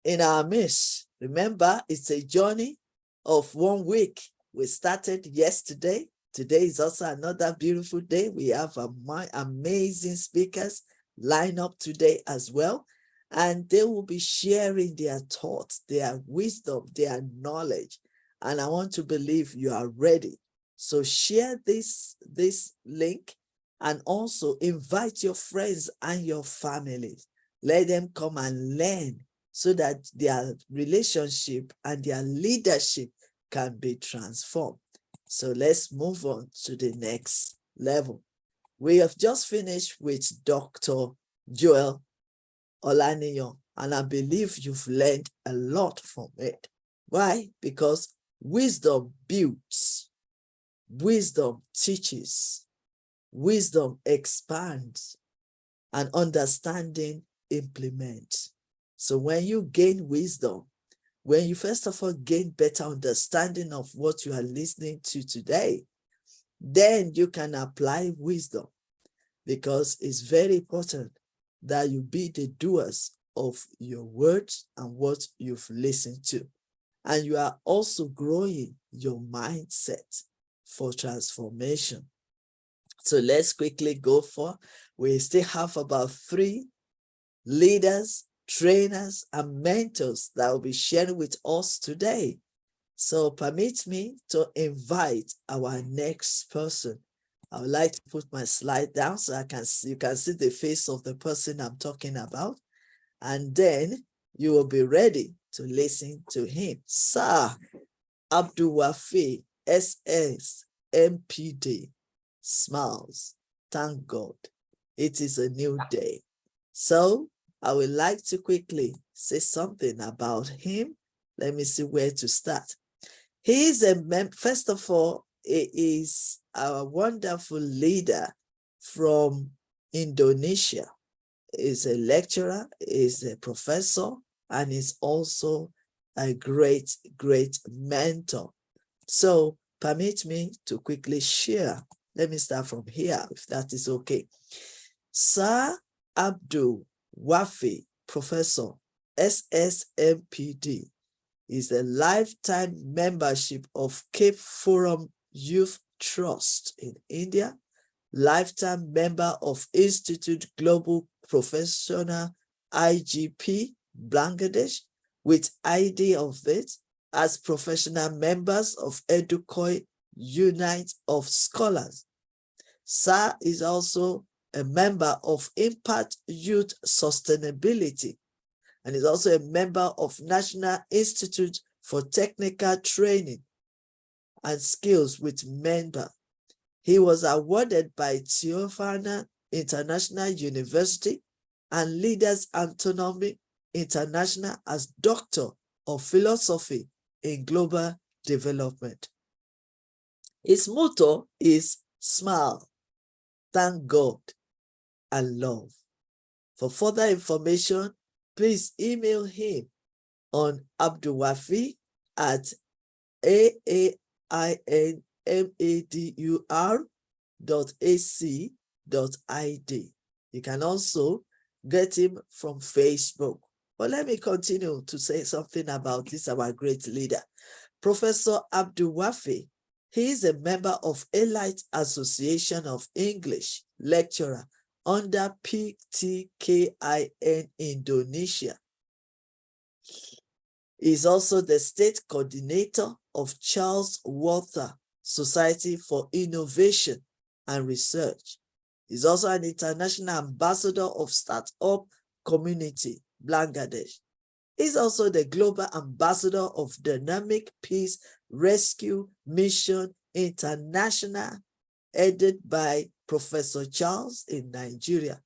in our midst. Remember, it's a journey of 1 week. We started yesterday. Today is also another beautiful day. We have amazing speakers lined up today as well. And they will be sharing their thoughts, their wisdom, their knowledge. And I want to believe you are ready. So share this link and also invite your friends and your families. Let them come and learn so that their relationship and their leadership can be transformed. So let's move on to the next level. We have just finished with Dr. Joel Olaniyan, and I believe you've learned a lot from it. Why? Because wisdom builds, wisdom teaches, wisdom expands, and understanding implements. So when you gain wisdom, when you first of all gain better understanding of what you are listening to today, then you can apply wisdom, because it's very important that you be the doers of your words and what you've listened to. And you are also growing your mindset for transformation. So let's quickly go for, we still have about 3 leaders, trainers, and mentors that will be sharing with us today. So permit me to invite our next person. I would like to put my slide down so you can see the face of the person I'm talking about. And then you will be ready to listen to him. Sir Abdul Wafi, SS, MPD, smiles. Thank God. It is a new day. So I would like to quickly say something about him. Let me see where to start. He is first of all, he is a wonderful leader from Indonesia. He's a lecturer, he's a professor, and he's also a great, great mentor. So permit me to quickly share. Let me start from here, if that is okay. Sir Abdul Wafi, Professor, SSMPD, is a lifetime membership of Cape Forum Youth Trust in India, lifetime member of Institute Global Professional IGP, Bangladesh, with ID of it as professional members of Educoi Unite of Scholars. Sir is also a member of Impact Youth Sustainability, and is also a member of National Institute for Technical Training and Skills with member. He was awarded by Tijuana International University and Leaders Autonomy International as Doctor of Philosophy in Global Development. His motto is smile, thank God, and love. For further information, please email him on abdulwafi@ainmadur.ac.id. You can also get him from Facebook. But let me continue to say something about this, our great leader. Professor Abdul Wafi, he is a member of Elite Association of English lecturer under PTKIN Indonesia. He is also the state coordinator of Charles Walter Society for Innovation and Research. He's also an international ambassador of Startup Community, Bangladesh. He's also the global ambassador of Dynamic Peace Rescue Mission International, headed by Professor Charles in Nigeria.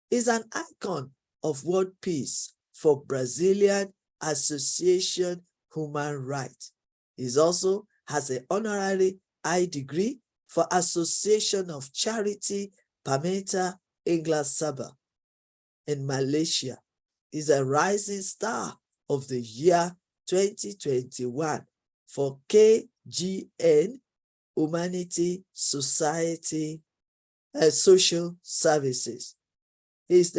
He's an icon of world peace for Brazilian Association Human Rights. He also has an honorary high degree for Association of Charity Permata Inglas Sabah in Malaysia. He's a rising star of the year 2021 for KGN Humanity Society Social Services. He's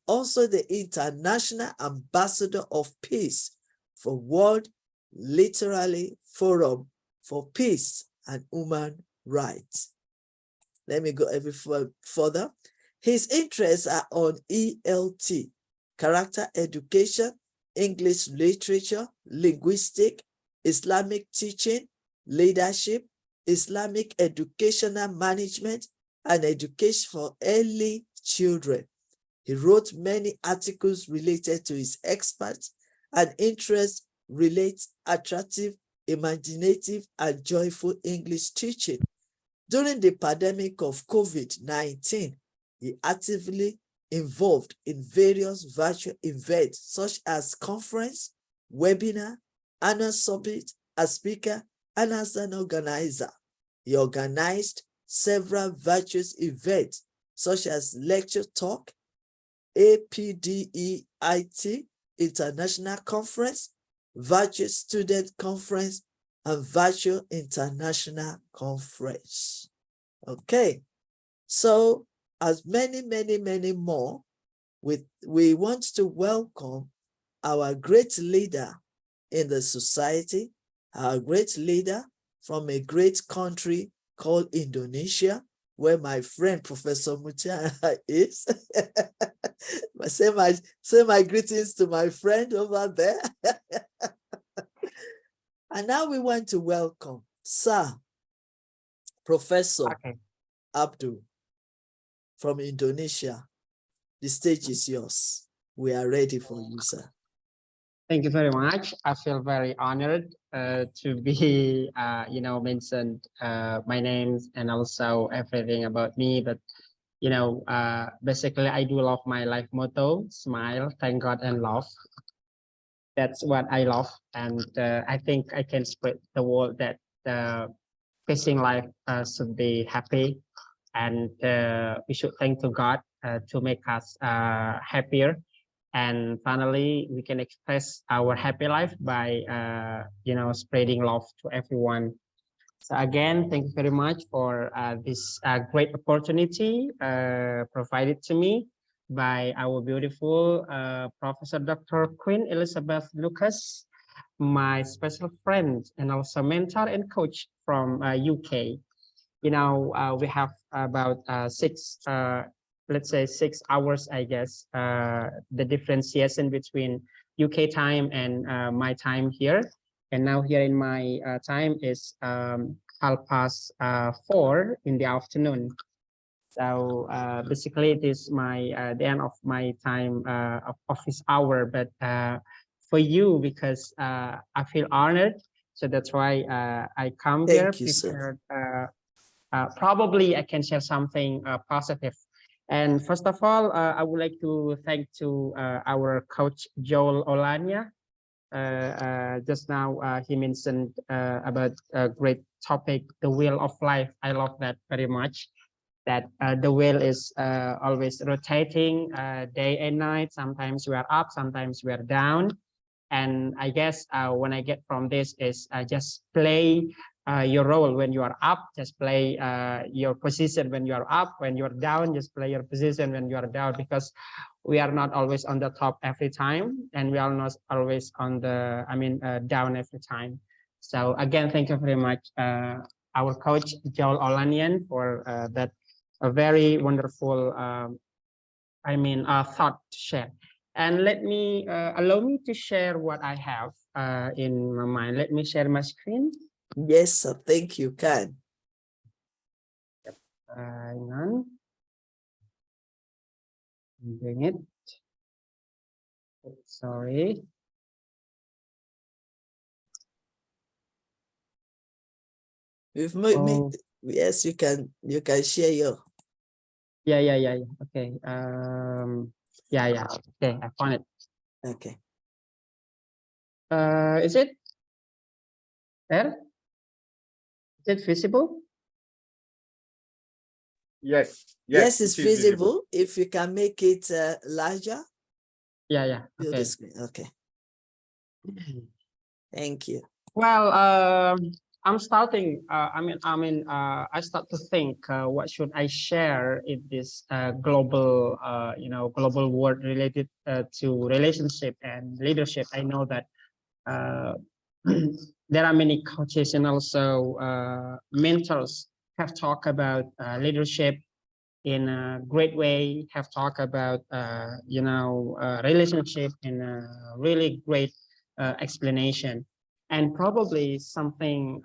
also the International Ambassador of Peace for World Literary Forum for Peace and Human Rights. Let me go further. His interests are on ELT, character education, English literature, linguistics, Islamic teaching, leadership, Islamic educational management, and education for early children. He wrote many articles related to his experts and interests relates attractive, imaginative, and joyful English teaching. During the pandemic of COVID-19, he actively involved in various virtual events such as conference, webinar, annual summit as speaker and as an organizer. He organized several virtual events such as lecture talk, APDEIT International Conference, virtual student conference, and virtual international conference. Okay, so as many more, we want to welcome our great leader in the society, our great leader from a great country called Indonesia, where my friend Professor Mutia is. say my greetings to my friend over there. And now we want to welcome Sir Professor Abdul from Indonesia. The stage is yours. We are ready for you, sir. Thank you very much. I feel very honored to be, mentioned my name and also everything about me. But, basically, I do love my life motto: smile, thank God, and love. That's what I love. And I think I can spread the word that facing life should be happy. And we should thank to God to make us happier. And finally, we can express our happy life by, spreading love to everyone. So again, thank you very much for this great opportunity provided to me by our beautiful Professor Dr. Queen Elizabeth Lucas, my special friend and also mentor and coach from UK. We have about 6 hours, I guess, the differentiation between UK time and my time here. And now here in my time is 4:30 in the afternoon. So basically it is the end of my time of office hour. But for you, because I feel honored, so that's why I come here prepared. Probably I can share something positive. And first of all, I would like to thank to our coach Joel Olania. Just now he mentioned about a great topic, the wheel of life. I love that very much. That the wheel is always rotating day and night. Sometimes we are up, sometimes we are down. And I guess when I get from this is just play your role when you are up, just play your position when you are up. When you are down, just play your position when you are down, because we are not always on the top every time, and we are not always on the, down every time. So again, thank you very much, our coach Joel Olanian, for that a very wonderful, thought to share. And let me allow me to share what I have in my mind. Let me share my screen. Yes, sir. Thank you, Can. Hang on. I'm doing it. Sorry. We've made, yes, you can share your. Yeah. Okay. Yeah. Okay, I found it. Okay. Is it there? Is it visible? Yes. Yes, it's visible. If you can make it larger. Yeah. Okay. The screen. Okay. Thank you. Well, I'm starting. I start to think, what should I share in this global, global world related to relationship and leadership. I know that uh, there are many coaches and also mentors have talked about leadership in a great way, have talked about relationship in a really great explanation, and probably something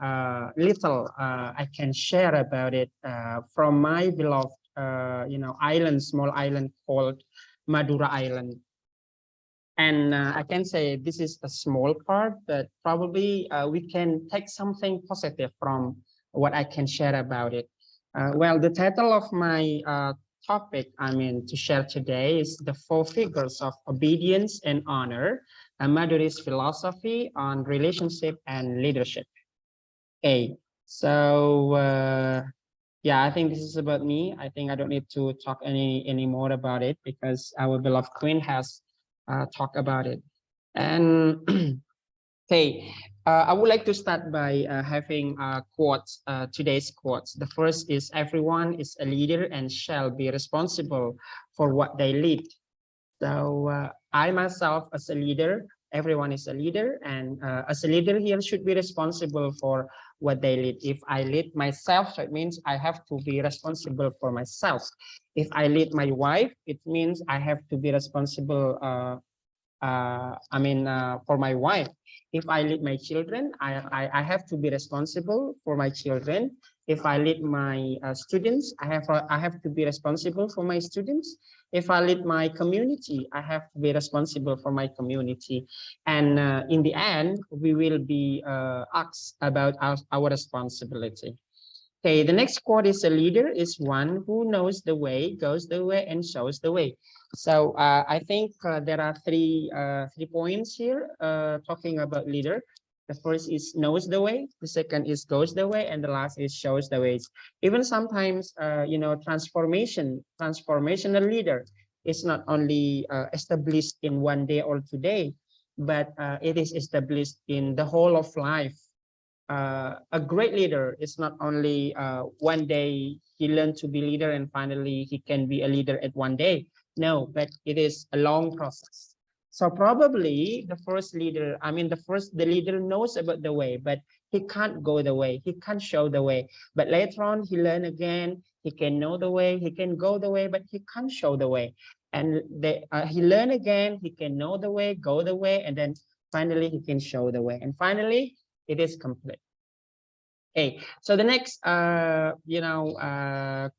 little I can share about it from my beloved island, small island called Madura Island. And I can say this is a small part, but probably we can take something positive from what I can share about it. Well, the title of my topic, to share today is the four figures of obedience and honor, a Madurese philosophy on relationship and leadership. Okay, so yeah, I think this is about me. I think I don't need to talk any more about it because our beloved queen has talked about it. And okay, I would like to start by having quotes, today's quotes. The first is, everyone is a leader and shall be responsible for what they lead. So I myself, as a leader, everyone is a leader, and as a leader here should be responsible for what they lead. If I lead myself, so it means I have to be responsible for myself. If I lead my wife, it means I have to be responsible for my wife. If I lead my children, I have to be responsible for my children. If I lead my students, I have to be responsible for my students. If I lead my community, I have to be responsible for my community. And in the end, we will be asked about our responsibility. Okay, the next quote is, a leader is one who knows the way, goes the way, and shows the way. So I think there are three points here talking about leader. The first is knows the way, the second is goes the way, and the last is shows the ways. Even sometimes, transformational leader is not only established in one day or today, but it is established in the whole of life. A great leader is not only one day he learned to be leader and finally he can be a leader at one day. No, but it is a long process. So probably the leader knows about the way, but he can't go the way, he can't show the way. But later on, he learn again, he can know the way, he can go the way, but he can't show the way. And he learn again, he can know the way, go the way, and then finally he can show the way. And finally, it is complete. Okay, so the next,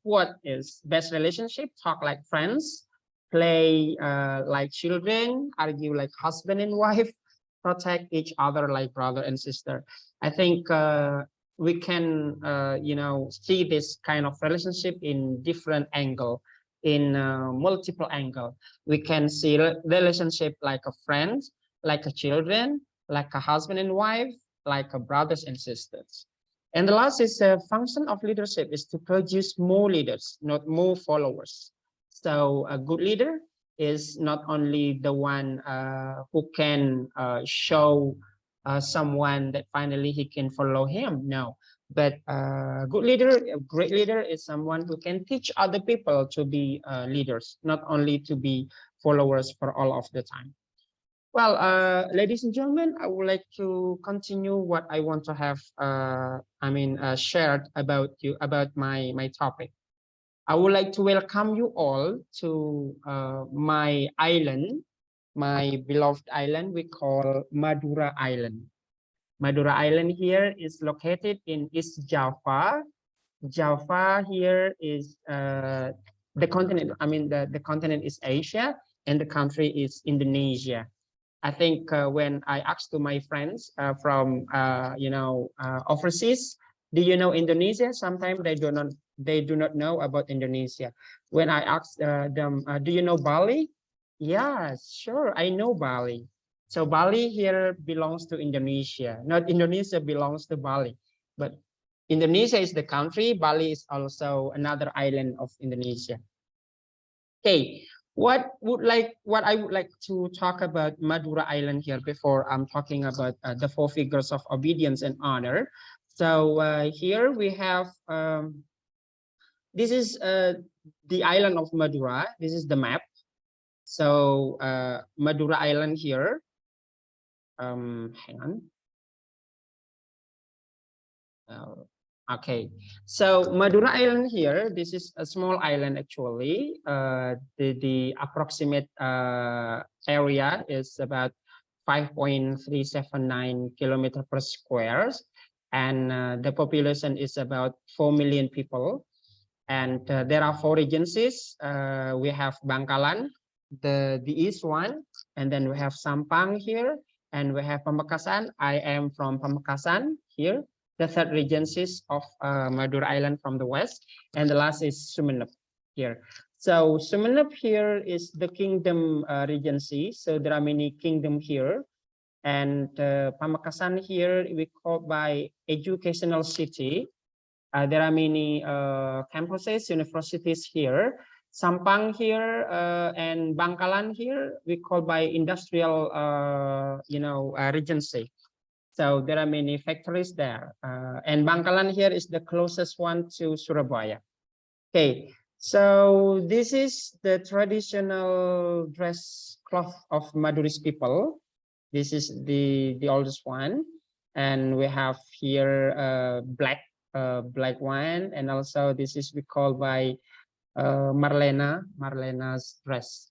quote is, best relationship, talk like friends, play like children, argue like husband and wife, protect each other like brother and sister. I think we can, see this kind of relationship in different angle, in multiple angle. We can see relationship like a friend, like a children, like a husband and wife, like a brothers and sisters. And the last is a function of leadership is to produce more leaders, not more followers. So a good leader is not only the one who can show someone that finally he can follow him. No, but a good leader, a great leader is someone who can teach other people to be leaders, not only to be followers for all of the time. Well, ladies and gentlemen, I would like to continue what I want to have, shared about my topic. I would like to welcome you all to my island, my beloved island we call Madura Island. Madura Island here is located in East Java. Java here is the continent. The continent is Asia, and the country is Indonesia. I think when I asked to my friends from overseas, do you know Indonesia? Sometimes they do not know about Indonesia. When I asked them, do you know Bali? Yes, sure, I know Bali. So Bali here belongs to Indonesia. Not Indonesia belongs to Bali, but Indonesia is the country. Bali is also another island of Indonesia. Okay, what I would like to talk about Madura Island here before I'm talking about the four figures of obedience and honor. So here we have, this is the island of Madura. This is the map. So Madura Island here. Hang on. Okay, so Madura Island here, this is a small island actually. The approximate area is about 5.379 kilometer per squares, and the population is about 4 million people. And there are 4 regencies. We have Bangkalan, the east one, and then we have Sampang here, and we have Pamekasan. I am from Pamekasan here. The third regencies of Madura Island from the west, and the last is Sumeneb here. So Sumeneb here is the kingdom regency. So there are many kingdom here, and Pamekasan here we call by educational city. There are many campuses, universities here. Sampang here and Bangkalan here we call by industrial, regency. So there are many factories there, and Bangkalan here is the closest one to Surabaya. Okay, so this is the traditional dress cloth of Madurese people. This is the oldest one, and we have here black one, and also this is we call by Marlena's dress.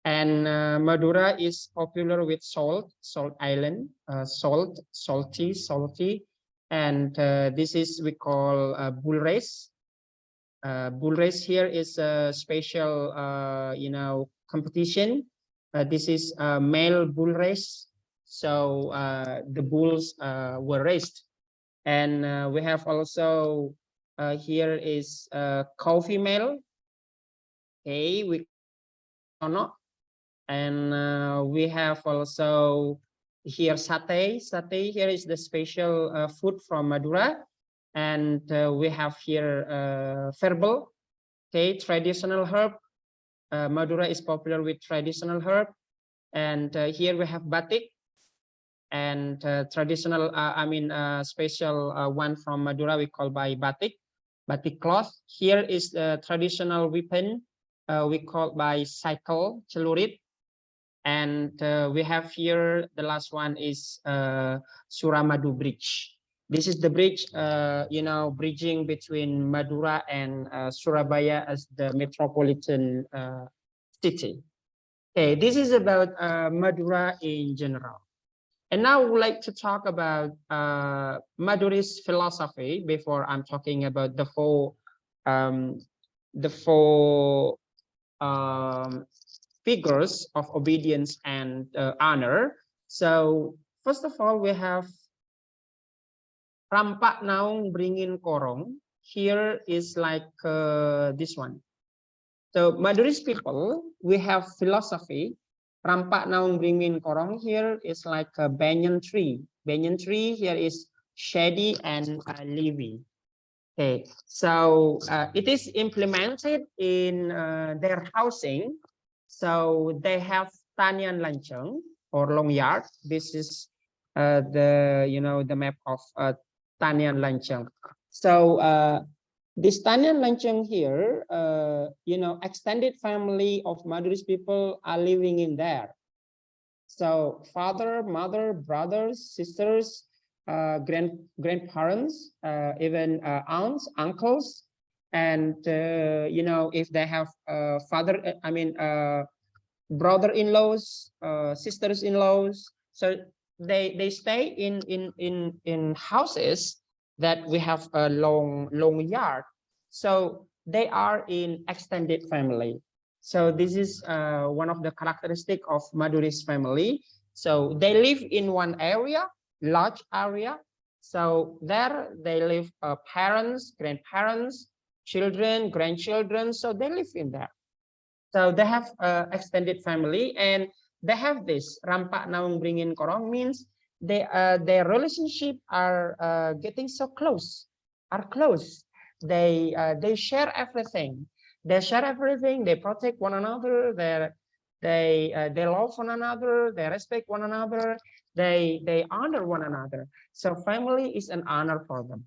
And Madura is popular with salt island, salty, and this is we call bull race. Bull race here is a special, competition. This is a male bull race, so the bulls were raced, and we have also here is cow female. Okay, we cannot. And we have also here satay. Satay here is the special food from Madura. And we have here verbal, okay, traditional herb. Madura is popular with traditional herb. And here we have batik. And traditional, special one from Madura we call by batik. Batik cloth. Here is the traditional weapon we call by cycle, celurit. And we have here, the last one is Suramadu Bridge. This is the bridge, bridging between Madura and Surabaya as the metropolitan city. Okay, this is about Madura in general. And now I would like to talk about Madurese philosophy before I'm talking about the four figures of obedience and honor. So first of all, we have Rampak Naung Bringin Korong. Here is like this one. So Madurese people, we have philosophy. Rampak Naung Bringin Korong here is like a banyan tree. Banyan tree here is shady and leafy. Okay, so it is implemented in their housing. So they have Tanian Lanceng or long yard. This is the map of Tanian Lanceng. So this Tanian Lanceng here, extended family of Madurese people are living in there. So father, mother, brothers, sisters, grandparents, even aunts, uncles, and if they have brother-in-laws, sisters-in-laws, so they stay in houses that we have a long yard. So they are in extended family. So this is one of the characteristic of Madurese family. So they live in one area, large area. So there they live parents, grandparents, children, grandchildren. So they live in there. So they have extended family, and they have this Rampak Naung Bringin Korong means their relationship are getting so close, They share everything. They share everything. They protect one another. they love one another, they respect one another, they honor one another. So family is an honor for them.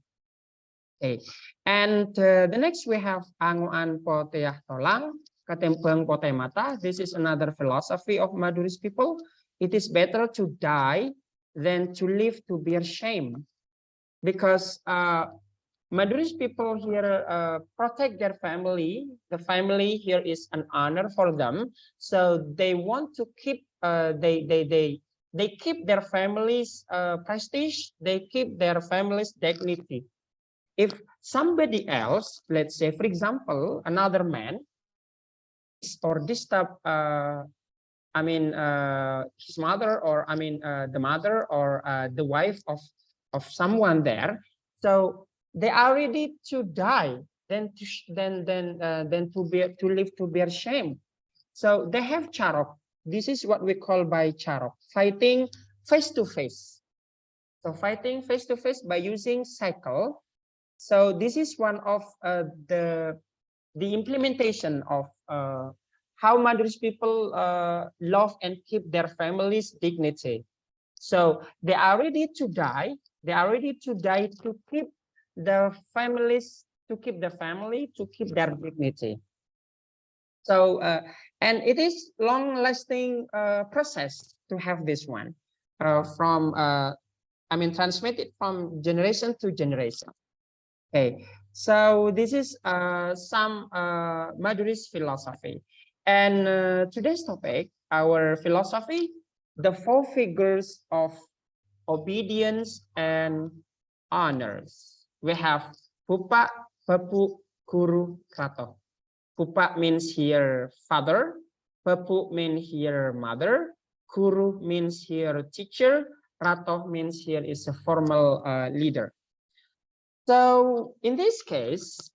Okay, and the next we have Angoan Poteah Tolang, Katempeng Potemata. This is another philosophy of Madurese people. It is better to die than to live to bear shame, because Madurese people here protect their family. The family here is an honor for them, so they want to keep they keep their family's prestige. They keep their family's dignity. If somebody else, let's say, for example, another man, or disturb, his mother, or the mother, or the wife of someone there, so they are ready to die than to live to bear shame. So they have charok. This is what we call by charok, fighting face to face. So fighting face to face by using cycle. So this is one of the implementation of how Madurese people love and keep their family's dignity. So they are ready to die. They are ready to die to keep the families, to keep the family, to keep their dignity. So and it is long-lasting process to have this one from transmitted from generation to generation. Okay, so this is some Madurese philosophy. And today's topic, our philosophy, the four figures of obedience and honors. We have Pupa, Papu, Kuru, Krato. Pupa means here father, Papu means here mother, Kuru means here teacher, Krato means here is a formal leader. So in this case,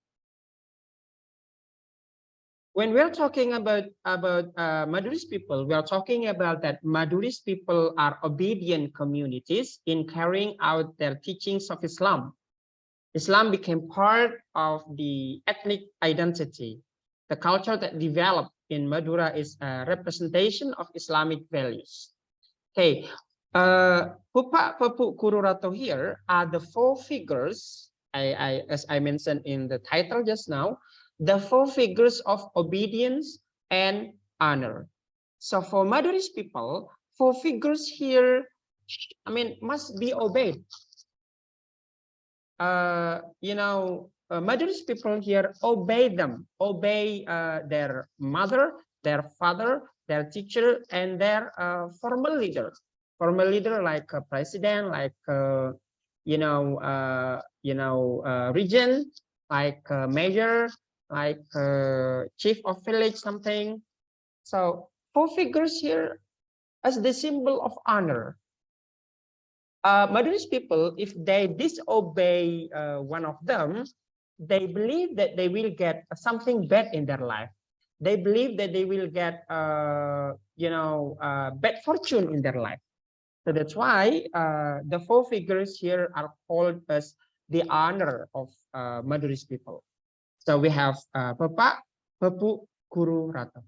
when we're talking about Madurese people, we are talking about that Madurese people are obedient communities in carrying out their teachings of Islam. Islam became part of the ethnic identity. The culture that developed in Madura is a representation of Islamic values. Okay, Pupa, Papu, Kururato here are the four figures, as I mentioned in the title just now, the four figures of obedience and honor. So for Madurese people, four figures here, must be obeyed. Madurese people here obey them, obey their mother, their father, their teacher, and their formal leader. Formal leader like a president, like regent, like mayor, like chief of village, something. So four figures here as the symbol of honor. Madurese people, if they disobey one of them, they believe that they will get something bad in their life. They believe that they will get, bad fortune in their life. So that's why the four figures here are called as the honor of Madurese people. So we have Papa, Papu, Kuru, Rata.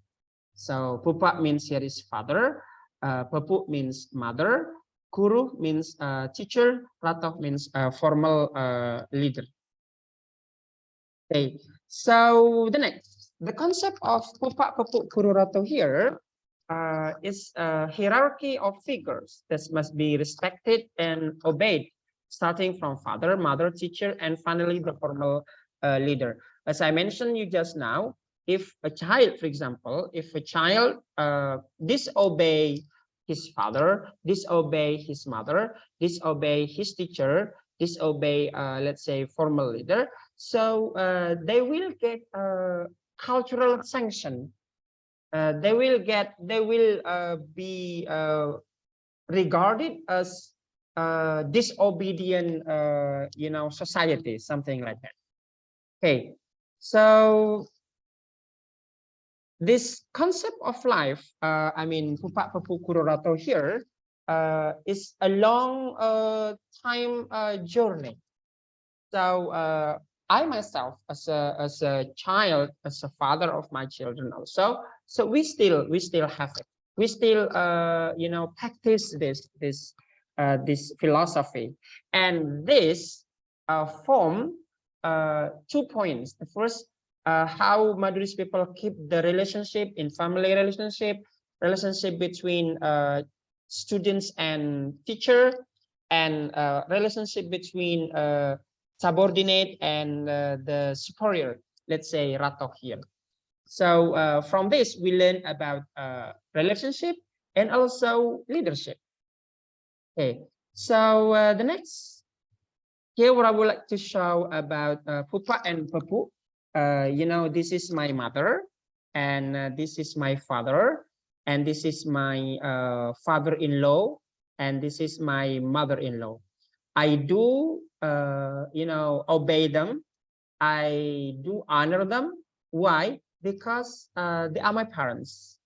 So Pupa means here is father, Papu means mother, Kuru means teacher, Rata means formal leader. Okay, so the next, the concept of Pupa, Papu, Kuru, Rata here is a hierarchy of figures that must be respected and obeyed, starting from father, mother, teacher, and finally the formal leader. As I mentioned you just now, if a child, for example, if a child disobey his father, disobey his mother, disobey his teacher, disobey, let's say, formal leader, so they will get cultural sanction. They will be regarded as disobedient, society, something like that. Okay, so this concept of life, Pupa Papu Kurorato here, is a long time journey. So I myself, as a child, as a father of my children also, so we still have it. We still practice this philosophy, and this form 2 points. The first, how Madurese people keep the relationship in family relationship between students and teacher, and relationship between subordinate and the superior, let's say Rato here. So from this, we learn about relationship and also leadership. Okay, so the next, here what I would like to show about Pupa and Papu. This is my mother, and this is my father, and this is my father-in-law, and this is my mother-in-law. I do, obey them. I do honor them. Why? Because they are my parents.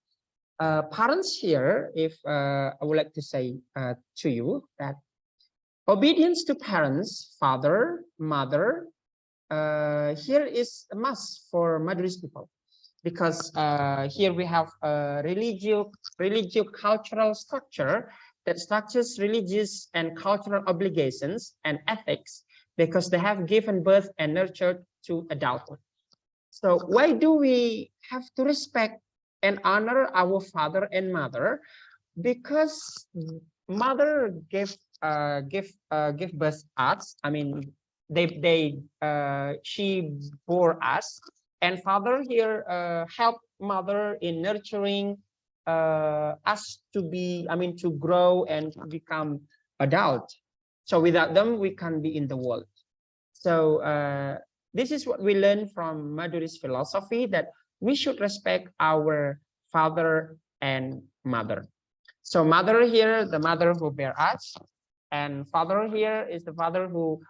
Parents here, if I would like to say to you that obedience to parents, father, mother, here is a must for Madurese people, because here we have a religio-cultural structure that structures religious and cultural obligations and ethics, because they have given birth and nurtured to adulthood. So why do we have to respect and honor our father and mother? Because mother give birth us. I mean, she bore us, and father here help mother in nurturing us to be, I mean, to grow and to become adult. So without them, we can't be in the world. So this is what we learn from Madurese philosophy, that we should respect our father and mother. So mother here, the mother who bear us, and father here is the father who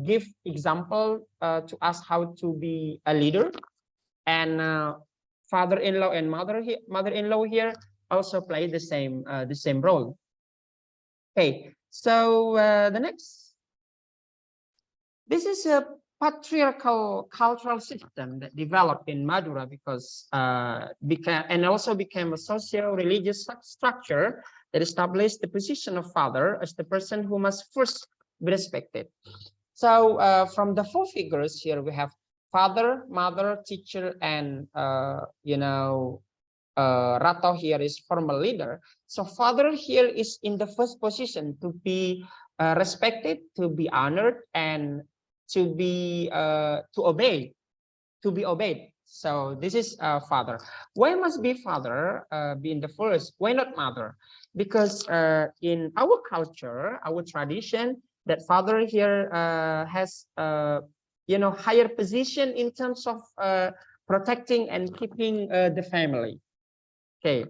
give example to us how to be a leader, and father-in-law and mother-in-law here also play the same role. Okay, so the next, this is a patriarchal cultural system that developed in Madura, because became a socio-religious structure that established the position of father as the person who must first be respected. So from the four figures here, we have father, mother, teacher, and Rato here is formal leader. So father here is in the first position to be respected, to be honored, and to be obeyed. So this is father. Why must be father be in the first? Why not mother? Because in our culture, our tradition, that father here has higher position in terms of protecting and keeping the family. Okay,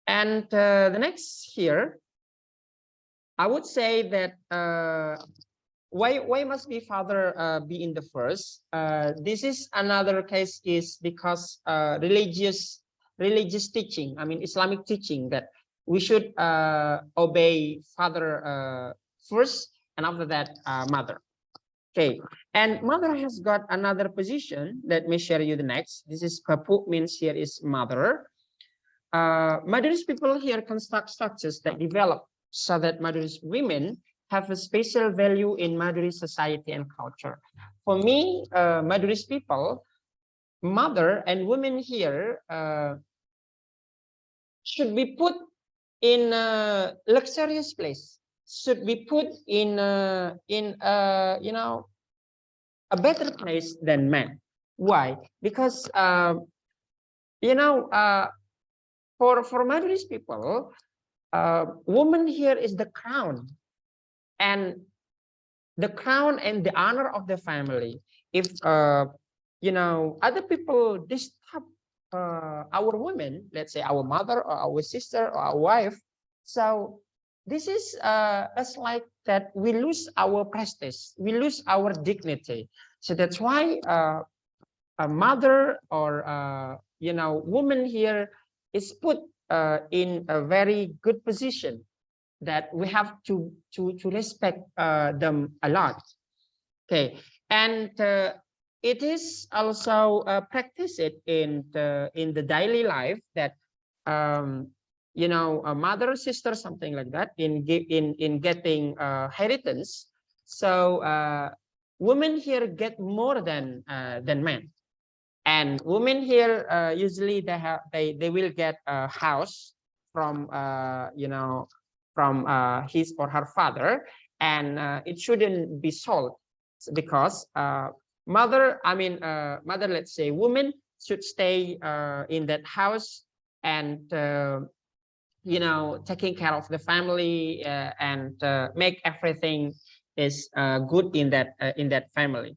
and the next here, I would say that why must be father be in the first? This is another case, is because religious teaching, I mean Islamic teaching, that we should obey father first, and after that mother. Okay, and mother has got another position. Let me share you the next. This is Papu, means here is mother. Madurese people here construct structures that develop so that Madurese women have a special value in Madurese society and culture. For me, Madurese people, mother and women here should be put in a luxurious place, should be put in a better place than men. Why? Because for Madurese people, woman here is the crown, and the honor of the family. If other people disturb our women, let's say our mother or our sister or our wife, so this is as like that we lose our prestige, we lose our dignity. So that's why a mother or woman here is put in a very good position, that we have to respect them a lot. Okay, and it is also practiced in the daily life that you know, a mother, sister, something like that, in getting inheritance. So women here get more than men, and women here usually they will get a house from you know, from his or her father, and it shouldn't be sold because mother, I mean mother, let's say woman should stay in that house and you know, taking care of the family and make everything is good in that family.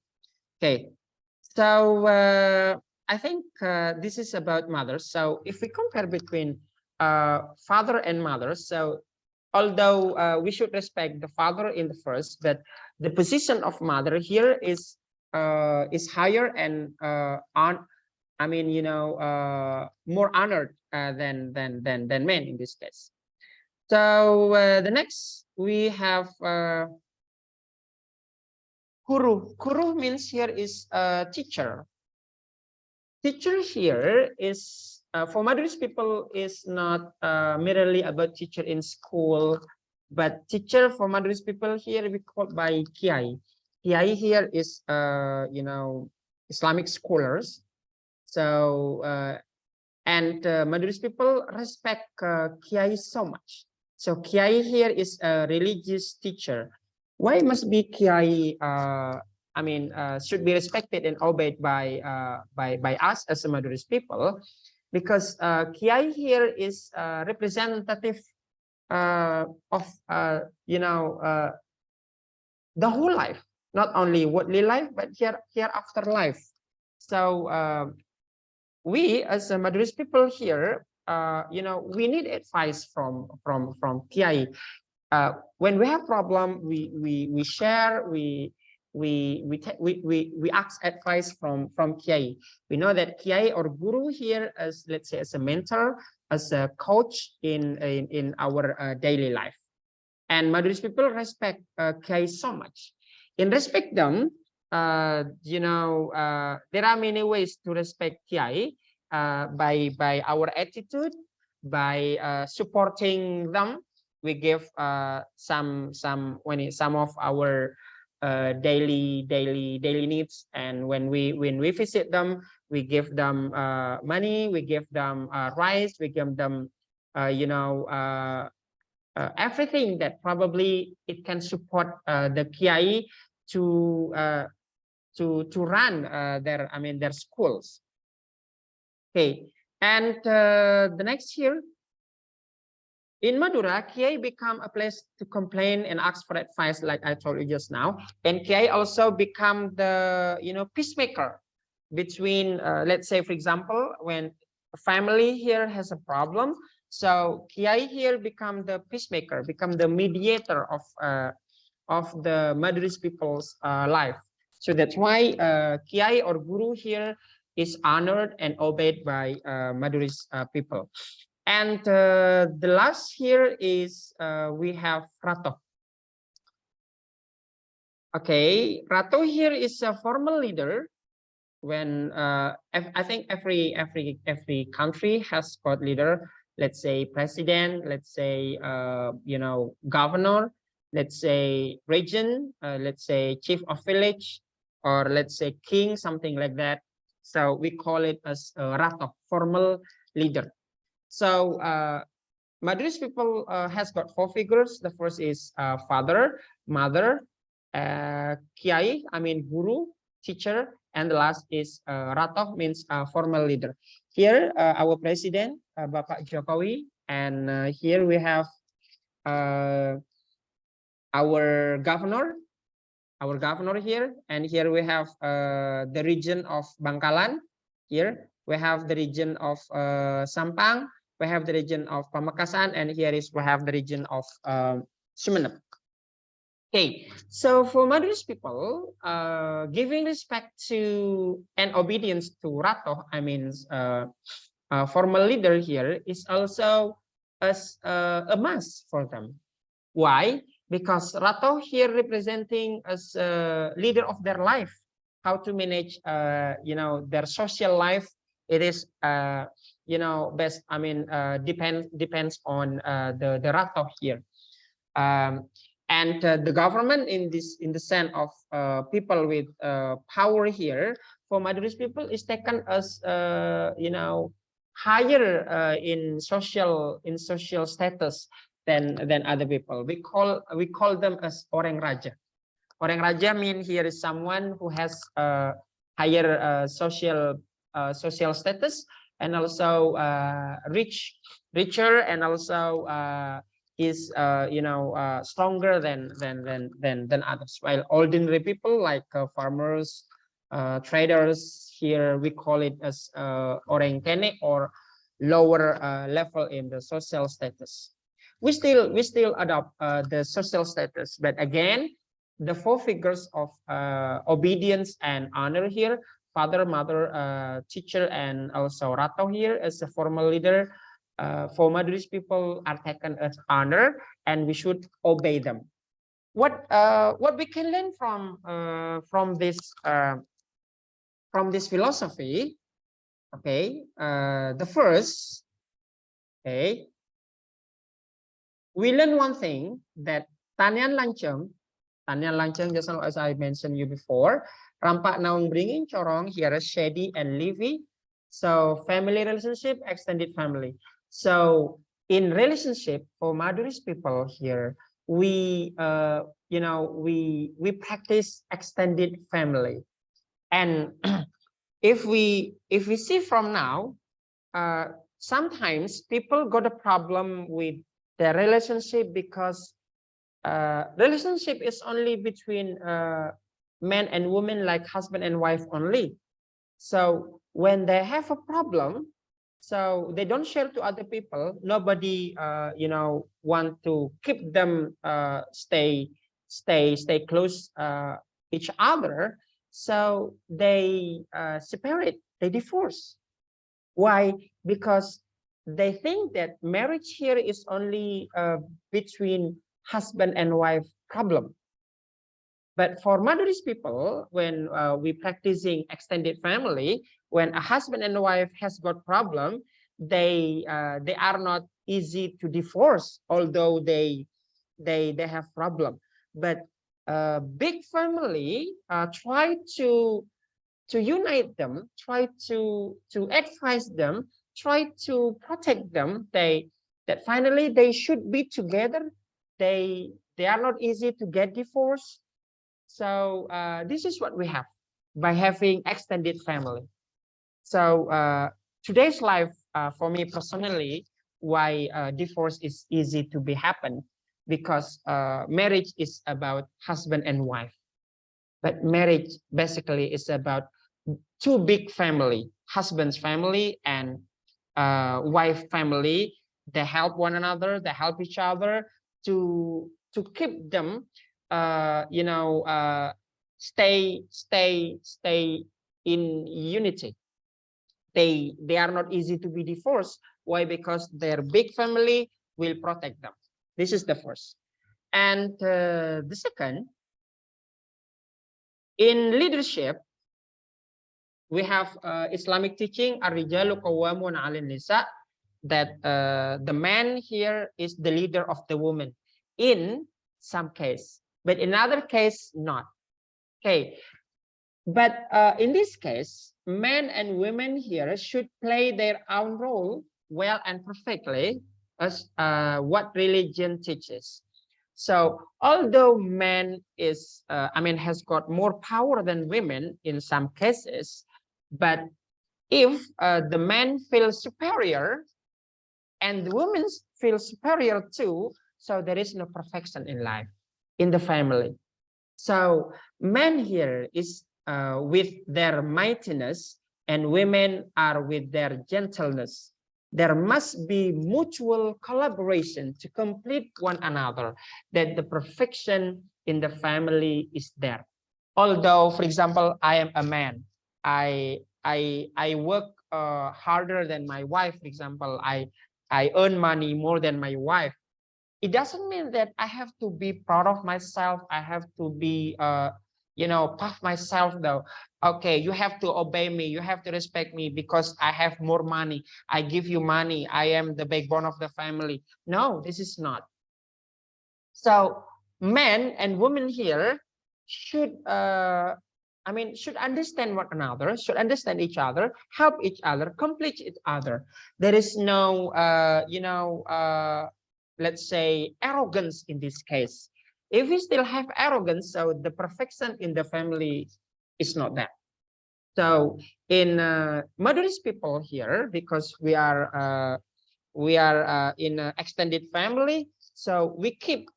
Okay, so I think this is about mothers. So if we compare between father and mother, so although we should respect the father in the first, but the position of mother here is higher and on, I mean, you know, more honored than men in this case. So the next we have guru. Guru means here is a teacher. Teacher here is for Madurese people is not merely about teacher in school, but teacher for Madurese people here we call by Kiai. Kiai here is you know, Islamic scholars. So and Madurese people respect Kiai so much. So Kiai here is a religious teacher. Why must be Kiai? I mean, should be respected and obeyed by us as a Madurese people, because Kiai here is representative of you know, the whole life, not only worldly life, but here after life. So we as a Madurese people here, you know, we need advice from Kiai. When we have problem, we share, we ask advice from Kiai. We know that Kiai or guru here as, let's say, as a mentor, as a coach in our daily life. And Madurese people respect Kiai so much. In respect them, you know, there are many ways to respect Kiai by our attitude, by supporting them. We give some of our daily needs, and when we visit them, we give them money, we give them rice, we give them you know, everything that probably it can support the Kiai to run their, I mean, their schools. Okay, and the next year in Madura, Kiai become a place to complain and ask for advice, like I told you just now. And Kiai also become the, you know, peacemaker between, let's say, for example, when a family here has a problem, so Kiai here become the peacemaker, become the mediator of the Madurese people's life. So that's why Kiai or Guru here is honored and obeyed by Madurese people. And the last here is we have Rato. Okay, Rato here is a formal leader. When I think every country has got leader. Let's say president. Let's say you know, governor. Let's say region. Let's say chief of village, or let's say king, something like that. So we call it as Rato, formal leader. So Madurese people has got four figures. The first is father, mother, Kiai, I mean guru, teacher, and the last is Rato, means formal leader. Here our president, Bapak Jokowi, and here we have our governor, here, and here we have the region of Bangkalan. Here we have the region of Sampang, we have the region of Pamekasan, and here is we have the region of Sumeneb. Okay, so for Madurese people, giving respect to and obedience to Rato, I mean formal leader here, is also as a must for them. Why? Because Rato here representing as a leader of their life. how to manage, their social life. It is, best. I mean, depends on the Rato here. Um, and the government in the sense of people with power here for Madurese people is taken as higher in social status than other people. We call them as orang raja. Orang raja mean here is someone who has higher social status, and also richer, and also is stronger than others. While ordinary people like farmers, traders, here we call it as orang kene, or lower level in the social status. We still adopt the social status, but again, the four figures of obedience and honor here, father, mother, teacher, and also Rato here as a formal leader, for Madurese people are taken as honor, and we should obey them. What we can learn from this philosophy? Okay, the first, okay, we learn one thing, that Tanian Lanceng, just as I mentioned you before, Rampak Naung bringing Chorong, here is Shady and Livy. So family relationship, extended family. So in relationship for Madurese people here, we we practice extended family. And if we see from now, sometimes people got a problem with their relationship because relationship is only between men and women, like husband and wife only. So when they have a problem, so they don't share to other people. Nobody want to keep them stay close each other. So they separate, they divorce. Why? Because they think that marriage here is only between husband and wife problem. But for Madurese people, when we practicing extended family, when a husband and wife has got problem, they are not easy to divorce, although they have problem. But big family try to unite them, try to advise them, try to protect them. That finally they should be together. They are not easy to get divorced. So this is what we have by having extended family. So today's life, for me personally, why divorce is easy to be happen, because marriage is about husband and wife. But marriage basically is about two big family, husband's family and wife family. They help one another, they help each other to keep them stay in unity. They are not easy to be divorced. Why? Because their big family will protect them. This is the first. And the second, in leadership, we have Islamic teaching, Ar-rijalu qawwamun 'alan nisa, that the man here is the leader of the woman in some case, but in other case not. Okay, but in this case, men and women here should play their own role well and perfectly, as what religion teaches. So although man is, has got more power than women in some cases, but if the man feels superior and the women feel superior too, so there is no perfection in life, in the family. So men here is with their mightiness, and women are with their gentleness. There must be mutual collaboration to complete one another, that the perfection in the family is there. Although, for example, I am a man, I work harder than my wife. For example, I earn money more than my wife. It doesn't mean that I have to be proud of myself. I have to be puff myself though. Okay, you have to obey me, you have to respect me because I have more money, I give you money, I am the backbone of the family. No, this is not. So men and women here should should understand one another, should understand each other, help each other, complete each other. There is no let's say arrogance in this case. If we still have arrogance, so the perfection in the family is not that. So in Madurese people here, because we are in an extended family, so we keep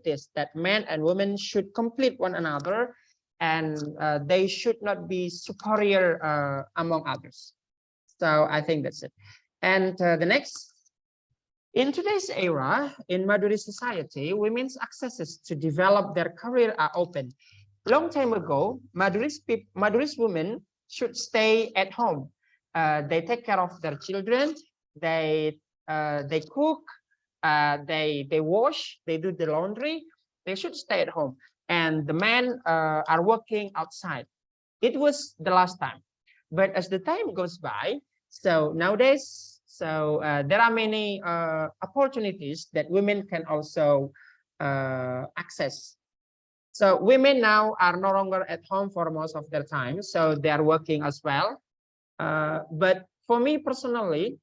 this, that men and women should complete one another, and they should not be superior among others. So I think that's it. And the next, in today's era, in Madurese society, women's accesses to develop their career are open. Long time ago, Madurese women should stay at home. They take care of their children. They cook. They wash. They do the laundry. They should stay at home. And the men are working outside. It was the last time. But as the time goes by, so nowadays, so there are many opportunities that women can also access. So women now are no longer at home for most of their time, so they are working as well. But for me personally,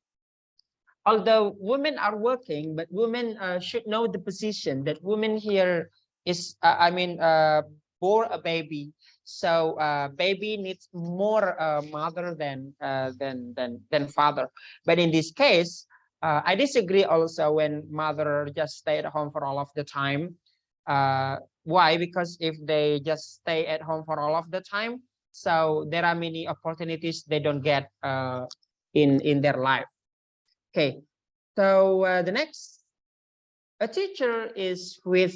although women are working, but women should know the position that women here is, bore a baby. So baby needs more mother than father. But in this case, I disagree also when mother just stay at home for all of the time. Why? Because if they just stay at home for all of the time, so there are many opportunities they don't get in their life. Okay, so the next, a teacher is with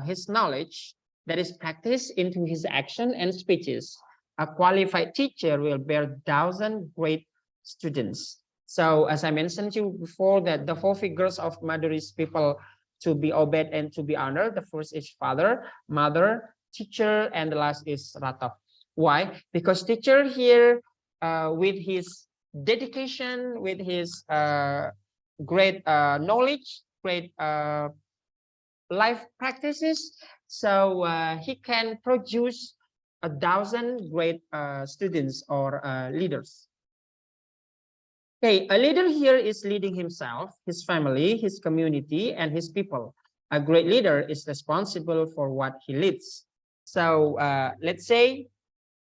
his knowledge that is practiced into his action and speeches. A qualified teacher will bear 1,000 great students. So as I mentioned to you before, that the four figures of Madurese people to be obeyed and to be honored. The first is father, mother, teacher, and the last is Ratov. Why? Because teacher here, with his dedication, with his great knowledge, great life practices, so he can produce 1,000 great students or leaders. Okay, a leader here is leading himself, his family, his community, and his people. A great leader is responsible for what he leads. So let's say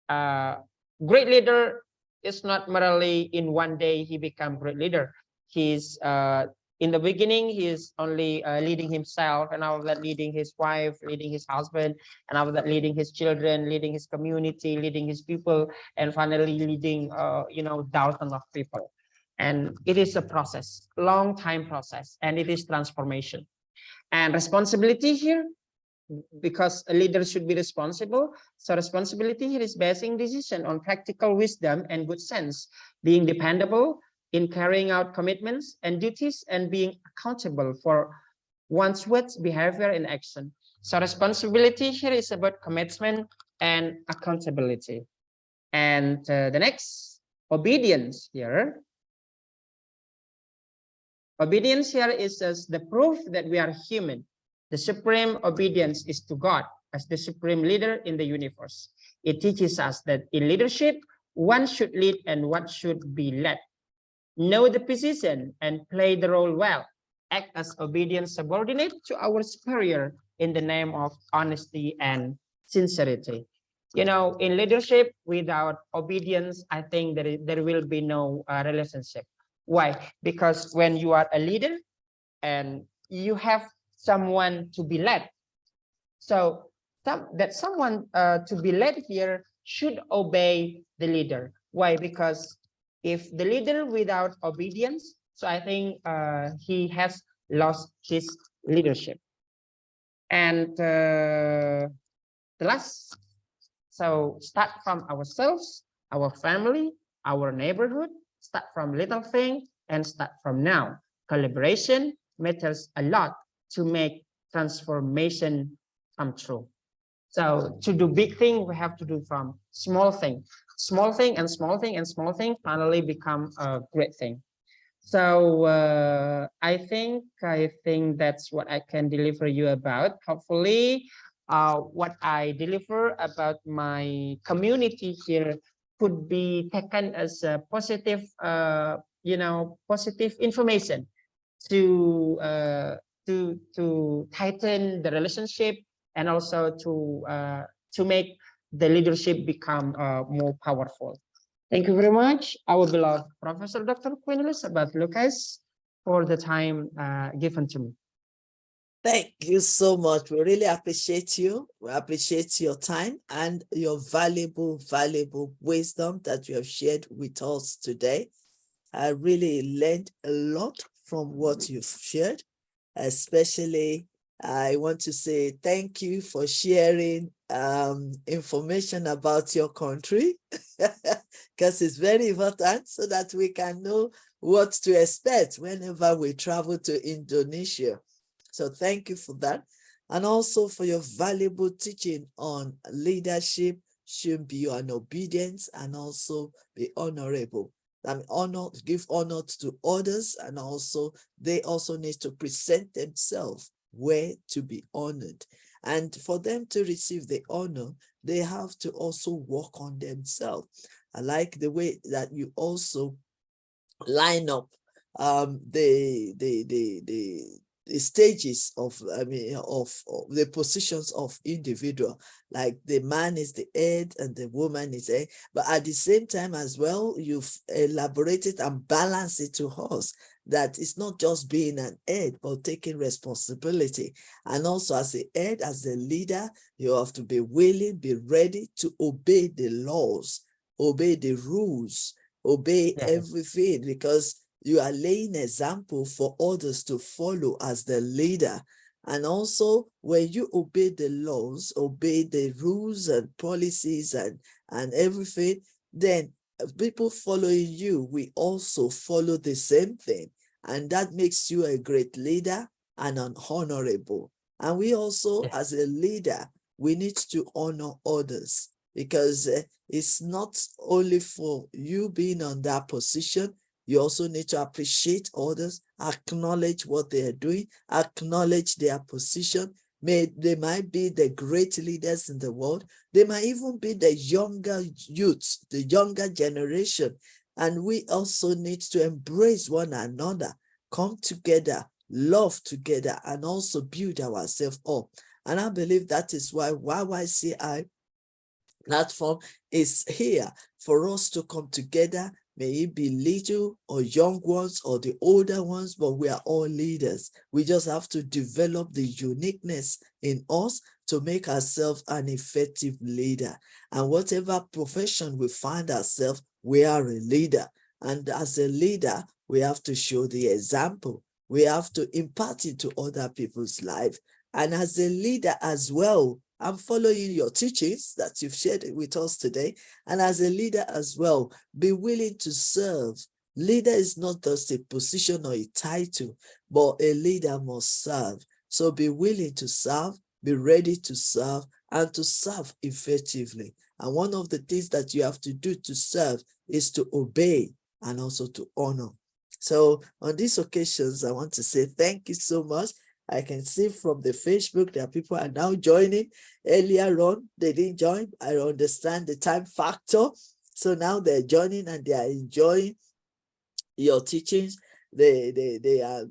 great leader is not merely in one day he become great leader. He's in the beginning he is only leading himself, and after that leading his wife, leading his husband, and after that leading his children, leading his community, leading his people, and finally leading thousands of people. And it is a process, long time process, and it is transformation. And responsibility here, because a leader should be responsible. So responsibility here is basing decision on practical wisdom and good sense, being dependable in carrying out commitments and duties, and being accountable for one's words, behavior, and action. So responsibility here is about commitment and accountability. And the next, obedience here. Obedience here is as the proof that we are human. The supreme obedience is to God as the supreme leader in the universe. It teaches us that in leadership, one should lead and one should be led. Know the position and play the role well. Act as obedient subordinate to our superior in the name of honesty and sincerity. In leadership, without obedience, I think there will be no relationship. Why? Because when you are a leader and you have someone to be led, so that someone to be led here should obey the leader. Why? Because if the leader without obedience, so I think he has lost his leadership. And the last, so start from ourselves, our family, our neighborhood, start from little thing and start from now. Collaboration matters a lot to make transformation come true. So to do big thing, we have to do from small thing, small thing and small thing and small thing finally become a great thing. So I think that's what I can deliver you about. Hopefully, what I deliver about my community here could be taken as a positive, positive information to tighten the relationship and also to make the leadership become more powerful. Thank you very much, our beloved Professor Dr. Quintus Abad Lucas, for the time given to me. Thank you so much. We really appreciate you. We appreciate your time and your valuable, valuable wisdom that you have shared with us today. I really learned a lot from what you've shared, especially I want to say thank you for sharing information about your country, because it's very important so that we can know what to expect whenever we travel to Indonesia. So thank you for that. And also for your valuable teaching on leadership should be an obedience and also be honorable. I mean, give honor to others, and also they also need to present themselves where to be honored. And for them to receive the honor, they have to also work on themselves. I like the way that you also line up the stages of, of the positions of individual, like the man is the head and the woman is a, but at the same time as well, you've elaborated and balanced it to us that it's not just being an head, but taking responsibility. And also as a head, as a leader, you have to be willing, be ready to obey the laws, obey the rules, obey everything, because you are laying example for others to follow as the leader. And also when you obey the laws, obey the rules and policies and everything, then people following you, we also follow the same thing. And that makes you a great leader and an honorable. And we also, as a leader, we need to honor others, because it's not only for you being on that position, you also need to appreciate others, acknowledge what they are doing, acknowledge their position. They might be the great leaders in the world. They might even be the younger youths, the younger generation. And we also need to embrace one another, come together, love together, and also build ourselves up. And I believe that is why YYCI platform is here, for us to come together. May it be little or young ones or the older ones, but we are all leaders. We just have to develop the uniqueness in us to make ourselves an effective leader. And whatever profession we find ourselves, we are a leader. And as a leader, we have to show the example. We have to impart it to other people's life. And as a leader as well, I'm following your teachings that you've shared with us today. And as a leader as well, be willing to serve. Leader is not just a position or a title, but a leader must serve. So be willing to serve, be ready to serve, and to serve effectively. And one of the things that you have to do to serve is to obey and also to honor. So on these occasions, I want to say thank you so much. I can see from the Facebook that people are now joining. Earlier on, they didn't join. I understand the time factor. So now they're joining and they are enjoying your teachings. They are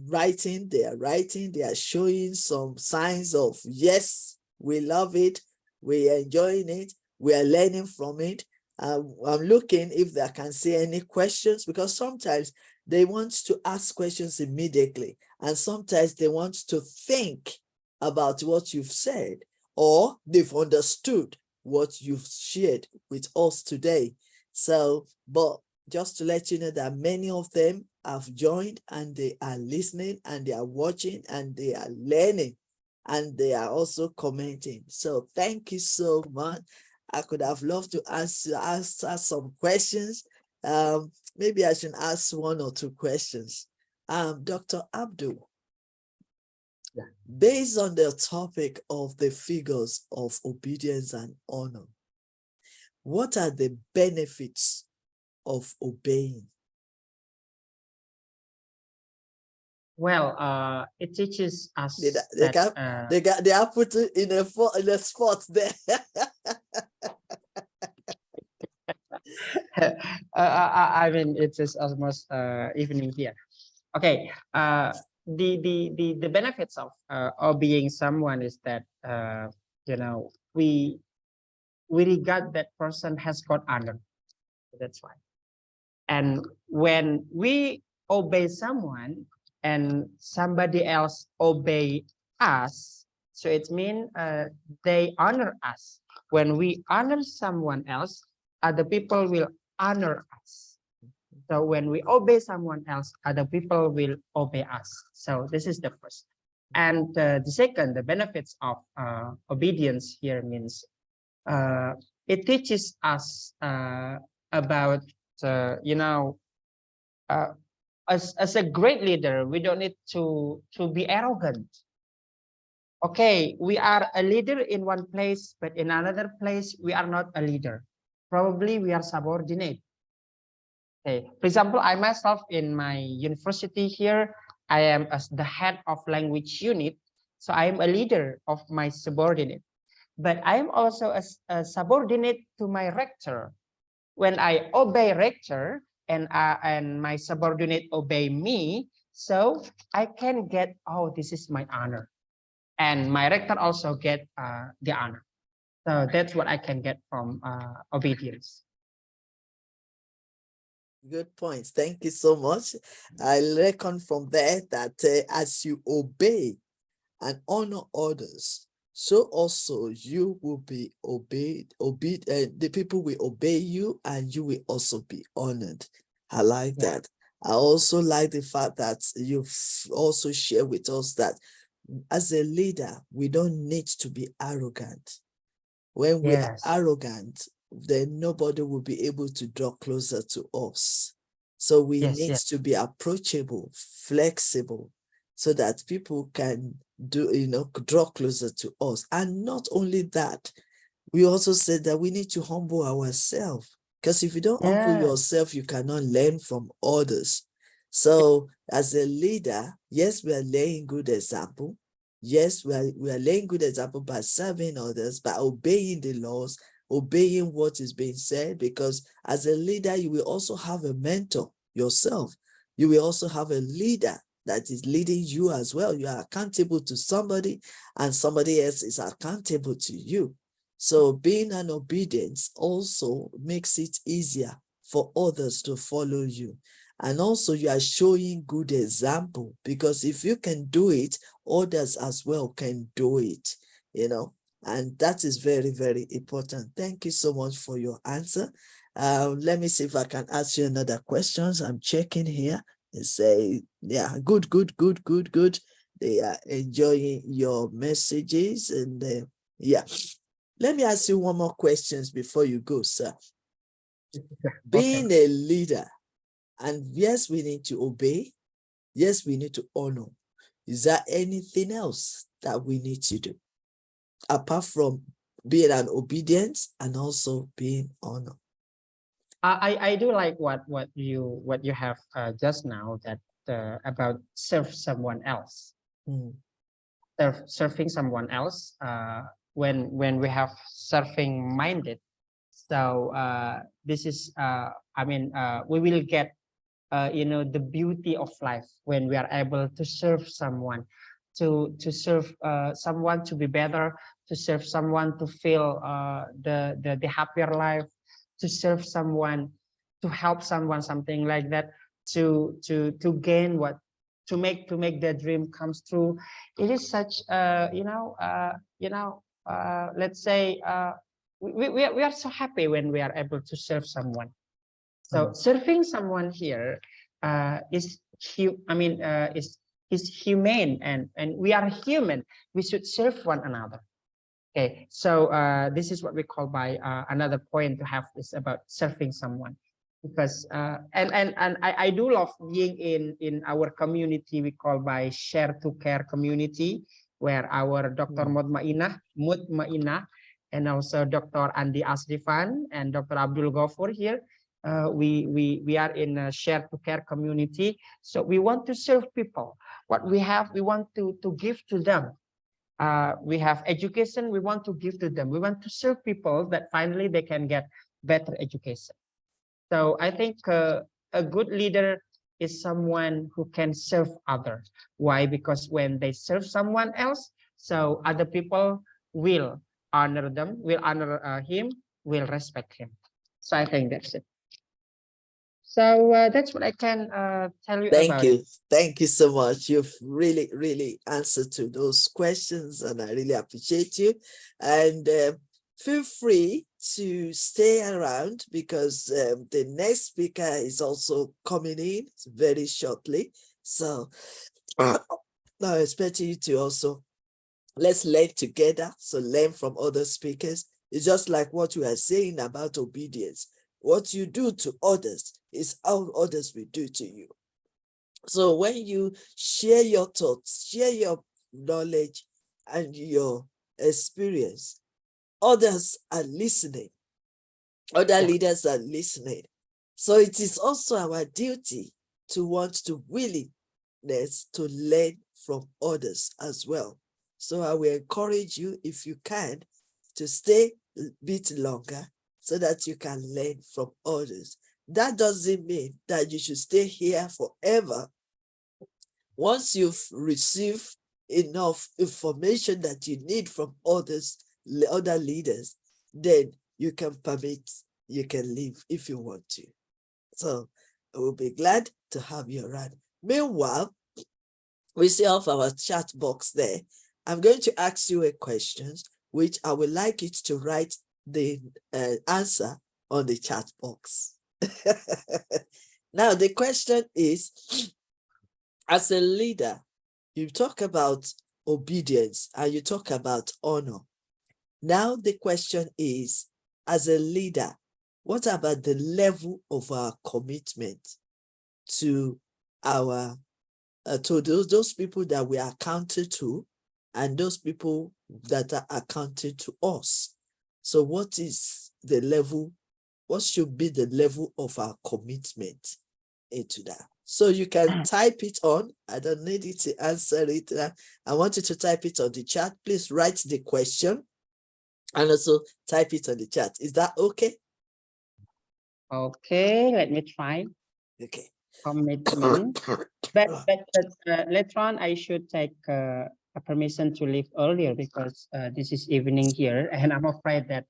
writing, they are showing some signs of, yes, we love it, we are enjoying it, we are learning from it. I'm looking if I can see any questions, because sometimes they want to ask questions immediately, and sometimes they want to think about what you've said, or they've understood what you've shared with us today. So, but just to let you know that many of them have joined and they are listening and they are watching and they are learning and they are also commenting. So thank you so much. I could have loved to ask some questions. Maybe I should ask one or two questions. Dr. Abdul, Based on the topic of the figures of obedience and honor, what are the benefits of obeying? Well, it teaches They, us they, that can, they are put in a spot there. I mean, it is almost evening here. Okay. The benefits of obeying someone is that you know, we regard that person has got honor. That's why. And when we obey someone and somebody else obey us, so it means they honor us. When we honor someone else, other people will honor us. So when we obey someone else, other people will obey us. So this is the first. And the second, the benefits of obedience here means it teaches us about, you know, uh, as a great leader, we don't need to be arrogant. Okay, we are a leader in one place, but in another place, we are not a leader. Probably we are subordinate. Okay, for example, I myself in my university here, I am as the head of language unit. So I am a leader of my subordinate, but I am also a subordinate to my rector. When I obey rector and my subordinate obey me, so I can get, oh, this is my honor. And my rector also get the honor. So that's what I can get from obedience. Good points. Thank you so much. I reckon from there that as you obey and honor others, so also you will be obeyed. The people will obey you, and you will also be honored. I like that. I also like the fact that you've also shared with us that as a leader, we don't need to be arrogant. When we are arrogant, then nobody will be able to draw closer to us. So we need to be approachable, flexible, so that people can draw closer to us. And not only that, we also said that we need to humble ourselves, because if you don't humble yourself, you cannot learn from others. So as a leader, yes, we are laying good example. Yes, we are laying good example by serving others, by obeying the laws, obeying what is being said, because as a leader, you will also have a mentor yourself. You will also have a leader that is leading you as well. You are accountable to somebody, and somebody else is accountable to you. So being an obedience also makes it easier for others to follow you. And also you are showing good example, because if you can do it, others as well can do it, and that is very, very important. Thank you so much for your answer. Let me see if I can ask you another questions. I'm checking here and say, yeah, good. They are enjoying your messages, and yeah. Let me ask you one more questions before you go, sir. Being a leader, and yes, we need to obey. Yes, we need to honor. Is there anything else that we need to do apart from being an obedience and also being honor? I do like what you have just now, that about serve someone else. Serving someone else, when we have serving minded, so this is I mean, we will get the beauty of life when we are able to serve someone, to serve someone to be better, to serve someone to feel the happier life, to serve someone, to help someone, something like that, to gain what, to make their dream comes true. It is such let's say we are so happy when we are able to serve someone. So serving someone here is humane, and we are human. We should serve one another. Okay, so this is what we call by another point to have is about serving someone, because and I do love being in our community we call by share to care community. where our Dr. Mutmainah, and also Dr. Andi Asdifan and Dr. Abdul Ghafur here. We are in a share to care community. So we want to serve people. What we have, we want to give to them. We have education, we want to give to them. We want to serve people that finally they can get better education. So I think a good leader is someone who can serve others. Why? Because when they serve someone else, so other people will honor them, will honor him, will respect him. So I think that's it. So that's what I can tell you Thank about it. you. Thank you so much. You've really, really answered to those questions, and I really appreciate you. And feel free to stay around because the next speaker is also coming in very shortly. So now I expect you to also, let's learn together. So learn from other speakers. It's just like what we are saying about obedience. What you do to others is how others will do to you. So when you share your thoughts, share your knowledge and your experience, others are listening. Other leaders are listening. So it is also our duty to want to willingness to learn from others as well. So I will encourage you, if you can, to stay a bit longer so that you can learn from others. That doesn't mean that you should stay here forever. Once you've received enough information that you need from others, other leaders, then you can permit, you can leave if you want to. So I will be glad to have you around. Meanwhile, we still have our chat box there. I'm going to ask you a question, which I would like you to write the answer on the chat box. Now, the question is, as a leader, you talk about obedience and you talk about honor. Now the question is, as a leader, what about the level of our commitment to our to those people that we are accounted to and those people that are accounted to us? So what is the level? What should be the level of our commitment into that? So you can type it on. I don't need you to answer it. I want you to type it on the chat. Please write the question and also type it on the chat. Is that okay? Okay, let me try. Okay. Commitment. But later on, I should take a permission to leave earlier because this is evening here, and I'm afraid that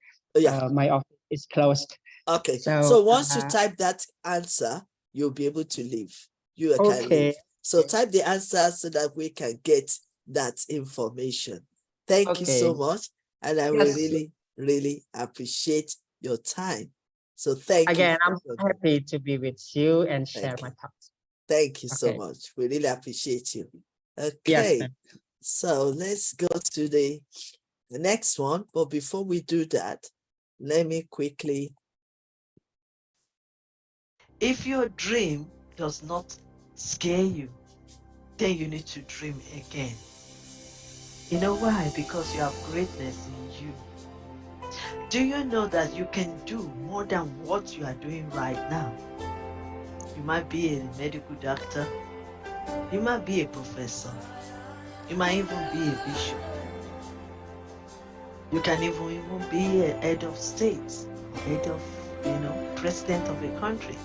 my office is closed. Okay. So once you type that answer, you'll be able to leave. You can leave. So type the answer so that we can get that information. Thank you so much. And I will really, really appreciate your time. So thank you. Again, I'm happy to be with you and share my thoughts. Thank you so much. We really appreciate you. Okay. Yes. So let's go to the next one. But before we do that, let me quickly. If your dream does not scare you, then you need to dream again. You know why? Because you have greatness in you. Do you know that you can do more than what you are doing right now? You might be a medical doctor. You might be a professor. You might even be a bishop. You can even be a head of state, head of, president of a country.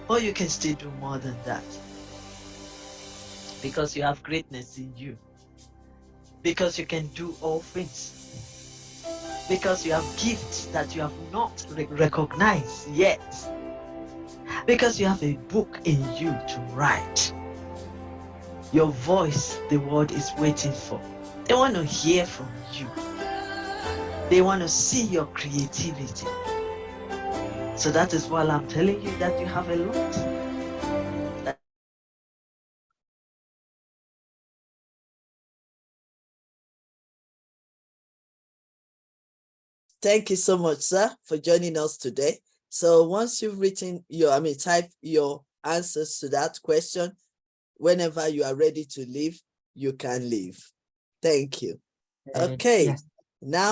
Or you can still do more than that. Because you have greatness in you. Because you can do all things. Because you have gifts that you have not recognized yet. Because you have a book in you to write. Your voice, the world is waiting for. They want to hear from you. They want to see your creativity. So that is why I'm telling you that you have a lot. Thank you so much, sir, for joining us today. So once you've written type your answers to that question, whenever you are ready to leave, you can leave. Thank you. Okay, Yes. now